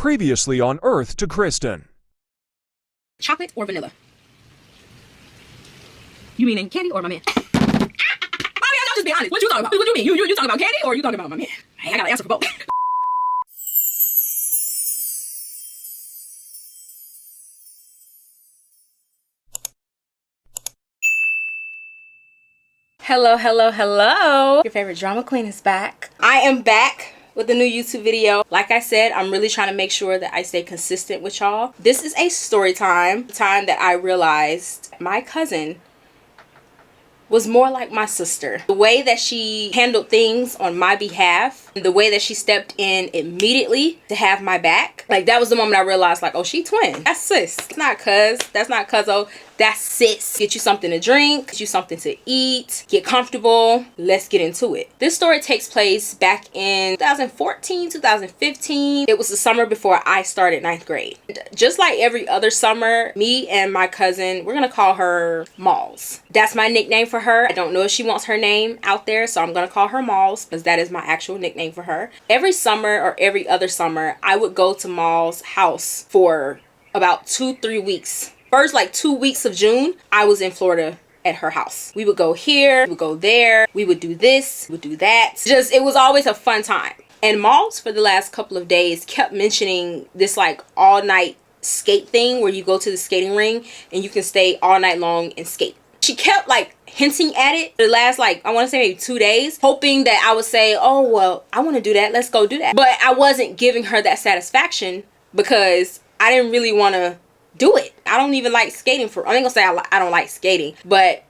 Previously on Earth to Kristen. Chocolate or vanilla? You meaning candy or my man? Mommy, I'm just being honest. What you talking about? What you mean? You talking about candy or you talking about my man? Hey, I gotta answer for both. Hello, hello, hello. Your favorite drama queen is back. I am back with a new YouTube video. Like I said, I'm really trying to make sure that I stay consistent with y'all. This is a story time that I realized my cousin was more like my sister. The way that she handled things on my behalf, the way that she stepped in immediately to have my back, like that was the moment I realized, like, oh, she twin. That's sis. It's not cuz. That's not cuzzo. That's sis. Get you something to drink, get you something to eat, get comfortable. Let's get into it. This story takes place back in 2014, 2015. It was the summer before I started 9th grade. Just like every other summer, me and my cousin, we're gonna call her Malls. That's my nickname for her. I don't know if she wants her name out there, so I'm gonna call her Malls because that is my actual nickname for her. Every summer or every other summer, I would go to Malls' house for about 2-3 weeks. First, like 2 weeks of June, I was in Florida at her house. We would go here, we would go there, we would do this, we would do that. Just, it was always a fun time. And Malls, for the last couple of days, kept mentioning this like all night skate thing where you go to the skating ring and you can stay all night long and skate. She kept like hinting at it the last, like, I want to say maybe 2 days, hoping that I would say, oh, well, I want to do that. Let's go do that. But I wasn't giving her that satisfaction because I didn't really want to do it. I don't even like skating. I ain't gonna say I don't like skating, but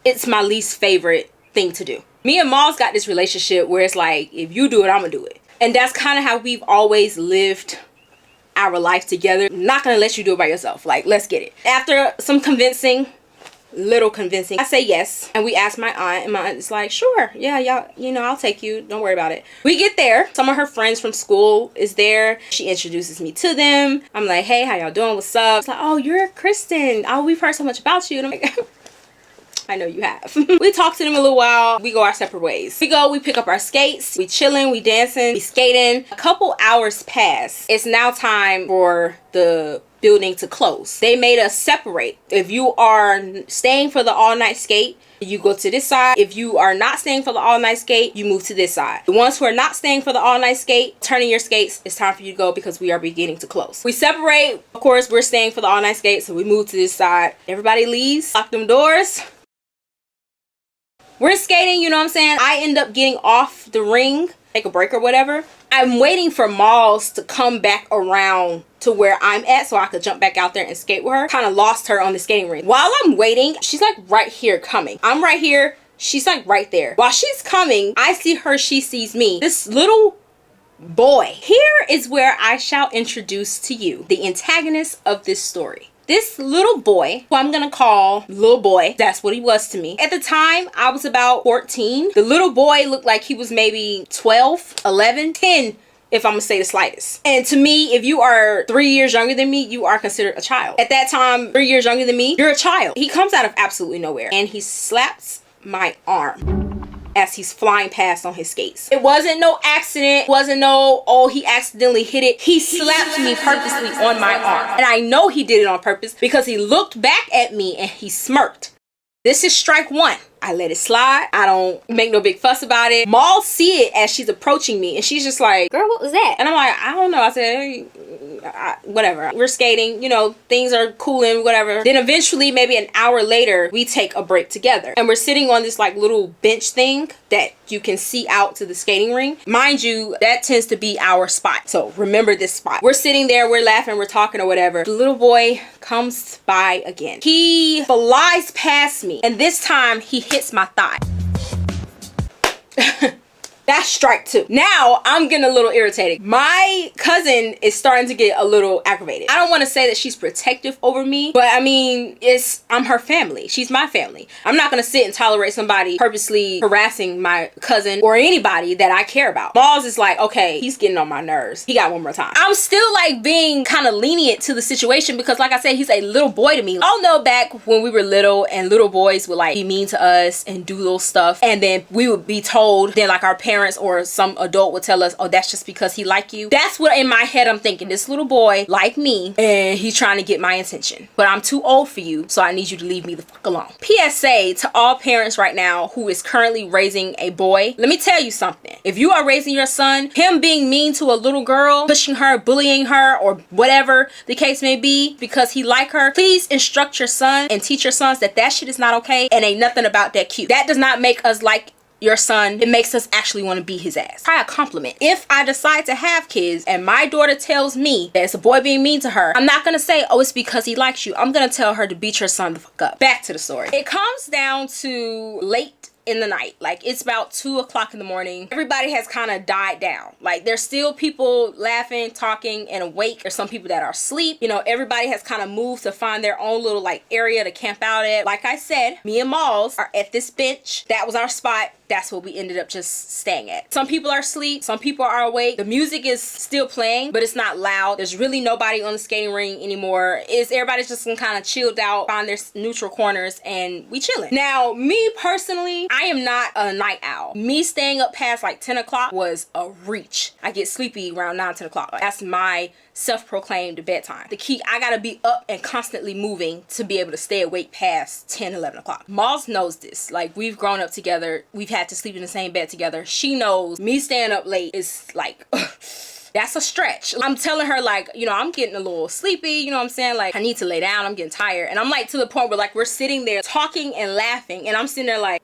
it's my least favorite thing to do. Me and Malls got this relationship where it's like, if you do it, I'm gonna do it. And that's kind of how we've always lived our life together. I'm not gonna let you do it by yourself. Like, let's get it. After some little convincing, I say yes, and we ask my aunt, and my aunt is like, sure, yeah, y'all, you know, I'll take you, don't worry about it. We get there, some of her friends from school is there. She introduces me to them. I'm like, hey, how y'all doing, what's up? It's like, oh, you're Kristen, oh, we've heard so much about you. And I'm like, I know you have. We talk to them a little while, we go our separate ways. We pick up our skates, we chilling, we dancing, we skating. A couple hours pass. It's now time for the building to close. They made us separate. If you are staying for the all-night skate, you go to this side. If you are not staying for the all-night skate, you move to this side. The ones who are not staying for the all-night skate, turn in your skates. It's time for you to go because we are beginning to close. We separate. Of course, we're staying for the all-night skate, so we move to this side. Everybody leaves, lock them doors. We're skating, you know what I'm saying? I end up getting off the ring, take a break or whatever. I'm waiting for Malls to come back around to where I'm at so I could jump back out there and skate with her. Kind of lost her on the skating ring. While I'm waiting, she's like right here coming. I'm right here. She's like right there. While she's coming, I see her, she sees me. This little boy. Here is where I shall introduce to you the antagonist of this story. This little boy, who I'm gonna call little boy, that's what he was to me. At the time, I was about 14. The little boy looked like he was maybe 12, 11, 10, if I'm gonna say the slightest. And to me, if you are 3 years younger than me, you are considered a child. At that time, 3 years younger than me, you're a child. He comes out of absolutely nowhere and he slaps my arm as he's flying past on his skates. It wasn't no accident. It wasn't no, oh, he accidentally hit it. He slapped me purposely on my arm. And I know he did it on purpose because he looked back at me and he smirked. This is strike one. I let it slide. I don't make no big fuss about it. Maul see it as she's approaching me and she's just like, girl, what was that? And I'm like, I don't know. I said, hey, whatever. We're skating, you know, things are cooling, whatever. Then eventually, maybe an hour later, we take a break together. And we're sitting on this like little bench thing that you can see out to the skating ring. Mind you, that tends to be our spot. So remember this spot. We're sitting there, we're laughing, we're talking or whatever. The little boy comes by again. He flies past me and this time he hits my thigh. That's strike two. Now I'm getting a little irritated. My cousin is starting to get a little aggravated. I don't want to say that she's protective over me, but I mean, I'm her family. She's my family. I'm not going to sit and tolerate somebody purposely harassing my cousin or anybody that I care about. Balls is like, okay, he's getting on my nerves. He got one more time. I'm still like being kind of lenient to the situation because like I said, he's a little boy to me. I'll know back when we were little and little boys would like be mean to us and do little stuff. And then we would be told, then like our parents parents or some adult would tell us, oh, that's just because he like you. That's what in my head I'm thinking. This little boy like me and he's trying to get my attention, but I'm too old for you, so I need you to leave me the fuck alone. PSA to all parents right now who is currently raising a boy. Let me tell you something. If you are raising your son, him being mean to a little girl, pushing her, bullying her, or whatever the case may be because he like her, please instruct your son and teach your sons that that shit is not okay and ain't nothing about that cute. That does not make us like your son. It makes us actually want to beat his ass. Try a compliment. If I decide to have kids and my daughter tells me that it's a boy being mean to her, I'm not gonna say, oh, it's because he likes you. I'm gonna tell her to beat your son the fuck up. Back to the story. It comes down to late in the night. Like, it's about 2 o'clock in the morning. Everybody has kind of died down. Like, there's still people laughing, talking, and awake. There's some people that are asleep. You know, everybody has kind of moved to find their own little like area to camp out at. Like I said, me and Malls are at this bench. That was our spot. That's what we ended up just staying at. Some people are asleep, some people are awake. The music is still playing, but it's not loud. There's really nobody on the skating ring anymore. Everybody's just kind of chilled out, find their neutral corners, and we chilling. Now, me personally, I am not a night owl. Me staying up past like 10 o'clock was a reach. I get sleepy around 9, 10 o'clock. That's my self-proclaimed bedtime. The key, I gotta be up and constantly moving to be able to stay awake past 10, 11 o'clock. Moss knows this. Like, we've grown up together. We've had to sleep in the same bed together. She knows me staying up late is like, that's a stretch. I'm telling her, like, you know, I'm getting a little sleepy, you know what I'm saying? Like, I need to lay down. I'm getting tired. And I'm like to the point where like we're sitting there talking and laughing, and I'm sitting there like,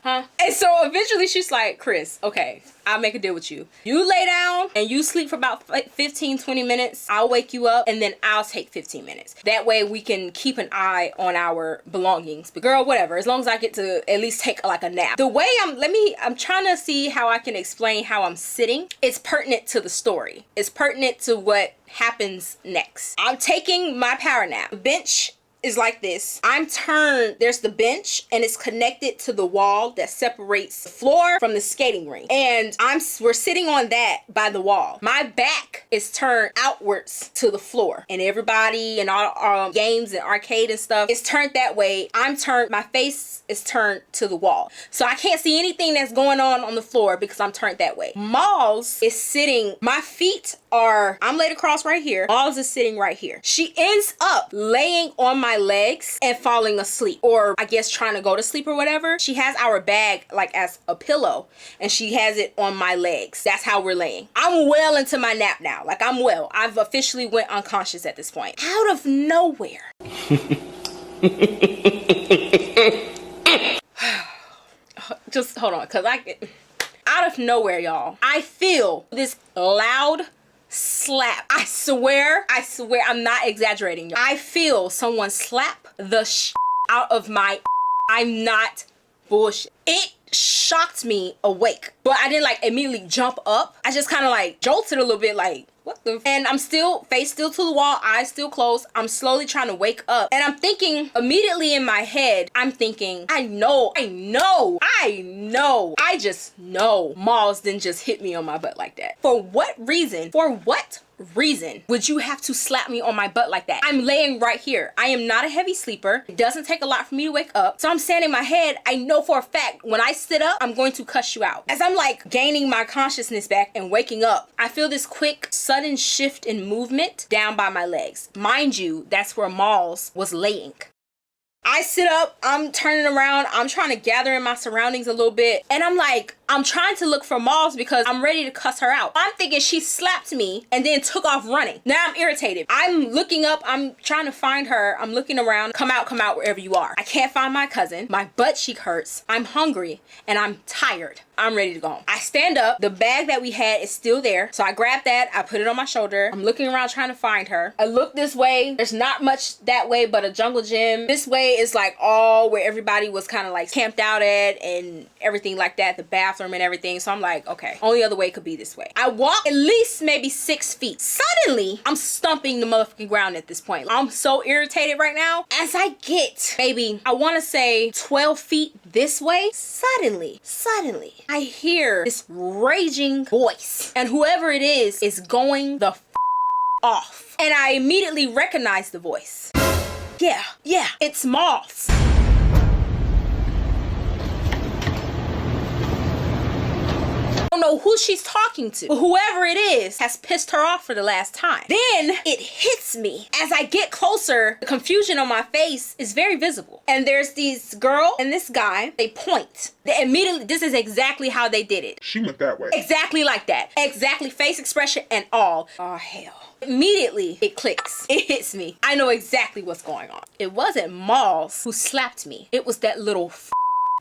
huh? And so eventually she's like, Chris, okay, I'll make a deal with you. You lay down and you sleep for about 15, 20 minutes. I'll wake you up and then I'll take 15 minutes. That way we can keep an eye on our belongings. But girl, whatever, as long as I get to at least take like a nap. The way I'm trying to see how I can explain how I'm sitting. It's pertinent to the story. It's pertinent to what happens next. I'm taking my power nap. The bench is like this. I'm turned, there's the bench and it's connected to the wall that separates the floor from the skating ring. And we're sitting on that by the wall. My back is turned outwards to the floor, and everybody and all our games and arcade and stuff is turned that way. My face is turned to the wall. So I can't see anything that's going on the floor because I'm turned that way. Malls is sitting, my feet are, I'm laid across right here. Malls is sitting right here. She ends up laying on my legs and falling asleep, or I guess trying to go to sleep or whatever. She has our bag like as a pillow and she has it on my legs. That's how we're laying. I'm well into my nap now. Like, I'm well. I've officially went unconscious at this point. Out of nowhere. Just hold on, cause out of nowhere, y'all, I feel this loud slap. I swear, I'm not exaggerating, y'all. I feel someone slap the out of my, I'm not bullshit. It shocked me awake, but I didn't like immediately jump up. I just kind of like jolted a little bit, like, what the? And I'm still, face still to the wall, eyes still closed. I'm slowly trying to wake up. And I'm thinking, immediately in my head, I'm thinking, I just know Malls didn't just hit me on my butt like that. For what reason? For what reason would you have to slap me on my butt like that? I'm laying right here. I am not a heavy sleeper. It doesn't take a lot for me to wake up. So I'm standing in my head. I know for a fact when I sit up, I'm going to cuss you out. As I'm like gaining my consciousness back and waking up, I feel this quick, sudden shift in movement down by my legs. Mind you, that's where Malls was laying. I sit up, I'm turning around, I'm trying to gather in my surroundings a little bit, and I'm like, I'm trying to look for Malls because I'm ready to cuss her out. I'm thinking she slapped me and then took off running. Now I'm irritated. I'm looking up, I'm trying to find her, I'm looking around, come out wherever you are. I can't find my cousin, my butt cheek hurts, I'm hungry, and I'm tired. I'm ready to go home. I stand up, the bag that we had is still there, so I grab that, I put it on my shoulder, I'm looking around trying to find her. I look this way, there's not much that way but a jungle gym. This way is like all where everybody was kind of like camped out at and everything like that, the bathroom and everything. So I'm like, okay, only other way could be this way. I walk at least maybe 6 feet. Suddenly, I'm stumping the motherfucking ground at this point. I'm so irritated right now. As I get maybe, I want to say 12 feet this way, suddenly, I hear this raging voice. And whoever it is going the off. And I immediately recognize the voice. Yeah, it's Moths. don't know who she's talking to, but whoever it is has pissed her off for the last time. Then it hits me. As I get closer, the confusion on my face is very visible. And there's this girl and this guy, they point. They immediately, this is exactly how they did it. She went that way. Exactly like that. Exactly, face expression and all. Oh, hell. Immediately, it clicks. It hits me. I know exactly what's going on. It wasn't Malls who slapped me. It was that little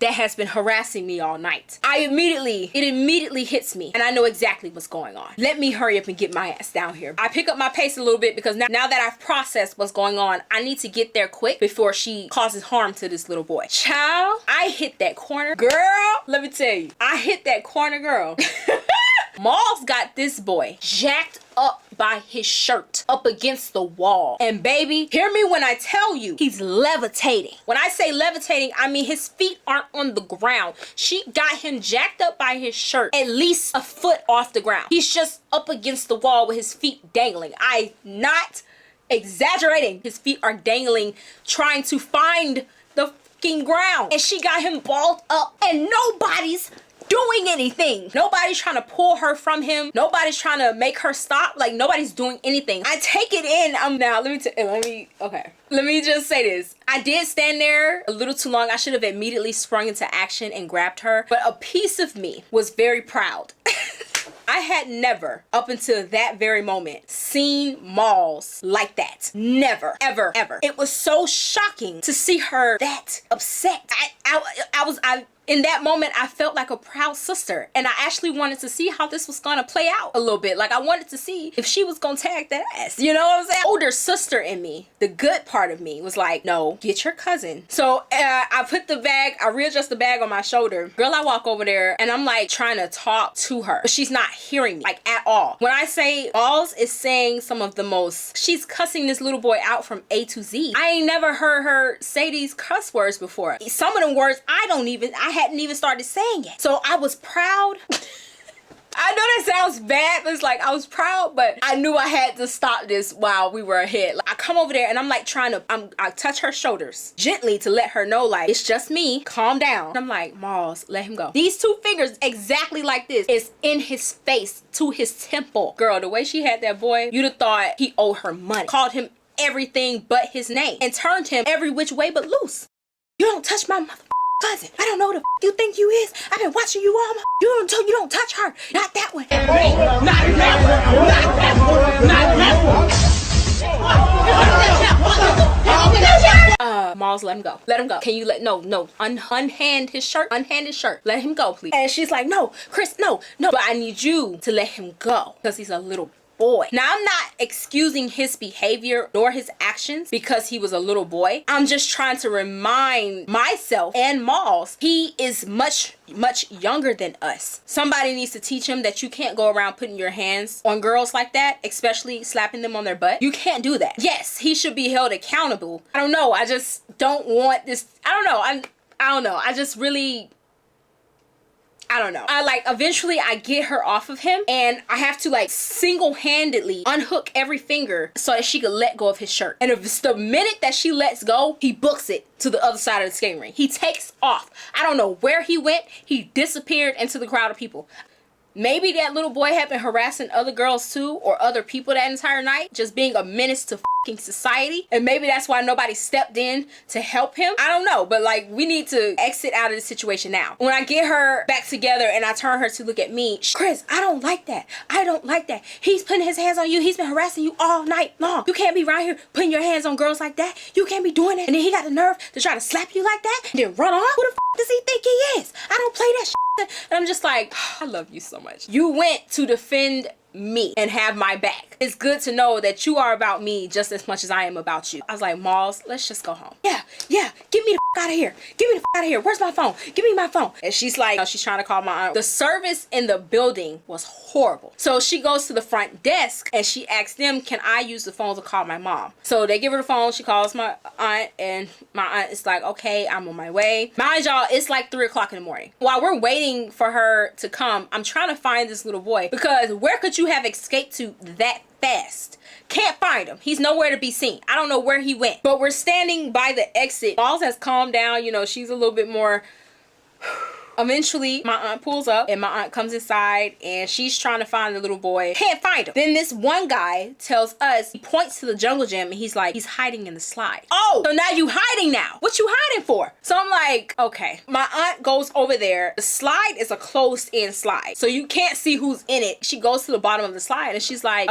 that has been harassing me all night. It immediately hits me, and I know exactly what's going on. Let me hurry up and get my ass down here. I pick up my pace a little bit because now that I've processed what's going on, I need to get there quick before she causes harm to this little boy. Child, I hit that corner. Girl, let me tell you, I hit that corner, girl. Malls got this boy jacked up by his shirt up against the wall. And baby, hear me when I tell you, he's levitating. When I say levitating, I mean his feet aren't on the ground. She got him jacked up by his shirt at least a foot off the ground. He's just up against the wall with his feet dangling. I'm not exaggerating. His feet are dangling, trying to find the fucking ground. And she got him balled up, and nobody's doing anything. Nobody's trying to pull her from him. Nobody's trying to make her stop. Like, nobody's doing anything. I take it in. Let me just say this. I did stand there a little too long. I should have immediately sprung into action and grabbed her. But a piece of me was very proud. I had never, up until that very moment, seen Malls like that. Never, ever, ever. It was so shocking to see her that upset. In that moment, I felt like a proud sister, and I actually wanted to see how this was gonna play out a little bit. Like, I wanted to see if she was gonna tag that ass. You know what I'm saying? Older sister in me, the good part of me, was like, no, get your cousin. So I put the bag, I readjust the bag on my shoulder. Girl, I walk over there, and I'm like trying to talk to her, but she's not hearing me, like, at all. When I say Balls is saying some of the most, she's cussing this little boy out from A to Z. I ain't never heard her say these cuss words before. Some of them words I hadn't even started saying it. So I was proud. I know that sounds bad, but it's like I was proud, but I knew I had to stop this while we were ahead. Like, I come over there and I'm like I touch her shoulders gently to let her know, like, it's just me, calm down. And I'm like, Malls, let him go. These two fingers exactly like this is in his face to his temple. Girl, the way she had that boy, you'd have thought he owed her money. Called him everything but his name and turned him every which way but loose. You don't touch my mother cousin. I don't know who the you think you is. I've been watching you all my. You don't touch her. Not that one. Not that one. Malls, let him go. Let him go. Can you unhand his shirt. Unhand his shirt. Let him go, please. And she's like, no, Chris, no. But I need you to let him go because he's a little boy. Now, I'm not excusing his behavior nor his actions because he was a little boy. I'm just trying to remind myself and Malls, he is much younger than us. Somebody needs to teach him that you can't go around putting your hands on girls like that, especially slapping them on their butt. You can't do that. Yes, he should be held accountable. I don't know. I just don't want this. I don't know. I don't know. I just really, I don't know. Eventually I get her off of him and I have to single-handedly unhook every finger so that she could let go of his shirt. And if it's the minute that she lets go, he books it to the other side of the skating ring. He takes off. I don't know where he went. He disappeared into the crowd of people. Maybe that little boy had been harassing other girls too, or other people that entire night, just being a menace to fucking society. And maybe that's why nobody stepped in to help him. I don't know, but we need to exit out of this situation now. When I get her back together and I turn her to look at me, Chris, I don't like that. I don't like that. He's putting his hands on you. He's been harassing you all night long. You can't be around here putting your hands on girls like that. You can't be doing that. And then he got the nerve to try to slap you like that and then run off. Who the does he think he is? I don't play that shit. And I'm just like, I love you so much. You went to defend me and have my back. It's good to know that you are about me just as much as I am about you. I was like, Malls, let's just go home. Yeah, get me the out of here. Get me the out of here. Where's my phone? Give me my phone. And she's like, she's trying to call my aunt. The service in the building was horrible. So she goes to the front desk and she asks them, can I use the phone to call my mom? So they give her the phone. She calls my aunt and my aunt is like, okay, I'm on my way. Mind y'all, it's like 3 o'clock in the morning. While we're waiting for her to come, I'm trying to find this little boy because where could you have escaped to that fast? Can't find him. He's nowhere to be seen. I don't know where he went. But we're standing by the exit. Balls has calmed down. You know, she's a little bit more Eventually, my aunt pulls up and my aunt comes inside and she's trying to find the little boy. Can't find him. Then this one guy tells us, he points to the jungle gym and he's like, he's hiding in the slide. Oh, so now you hiding now. What you hiding for? So I'm like, okay. My aunt goes over there. The slide is a closed in slide, so you can't see who's in it. She goes to the bottom of the slide and she's like,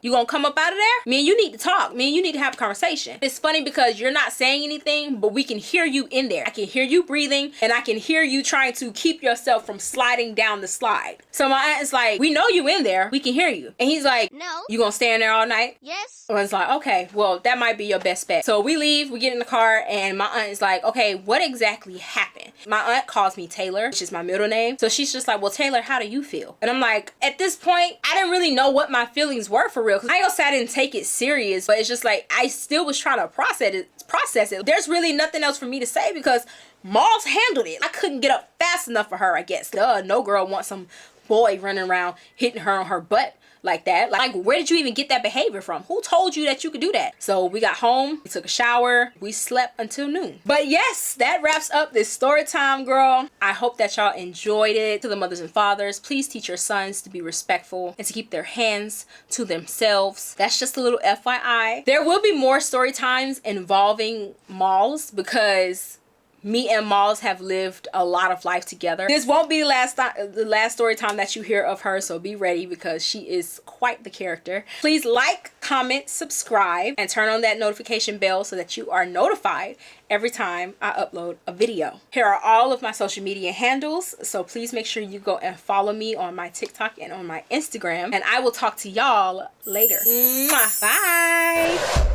you gonna come up out of there? Me and you need to talk. Me and you need to have a conversation. It's funny because you're not saying anything, but we can hear you in there. I can hear you breathing and I can hear you trying to keep yourself from sliding down the slide. So my aunt is like, we know you in there. We can hear you. And he's like, no. You gonna stay in there all night? Yes. I was like, okay, well, that might be your best bet. So we leave, we get in the car, and my aunt is like, okay, what exactly happened? My aunt calls me Taylor, which is my middle name. So she's just like, well, Taylor, how do you feel? And I'm like, at this point, I didn't really know what my feelings were for real. Cause I ain't gonna say I didn't take it serious, but it's just like, I still was trying to process it. There's really nothing else for me to say because Malls handled it. I couldn't get up fast enough for her, I guess. Duh, no girl wants some boy running around hitting her on her butt like that. Like, where did you even get that behavior from? Who told you that you could do that? So we got home, we took a shower, we slept until noon. But yes, that wraps up this story time, girl. I hope that y'all enjoyed it. To the mothers and fathers, please teach your sons to be respectful and to keep their hands to themselves. That's just a little FYI. There will be more story times involving Malls because me and Malls have lived a lot of life together. This won't be the last story time that you hear of her, so be ready because she is quite the character. Please like, comment, subscribe, and turn on that notification bell so that you are notified every time I upload a video. Here are all of my social media handles, so please make sure you go and follow me on my TikTok and on my Instagram, and I will talk to y'all later. Mwah. Bye!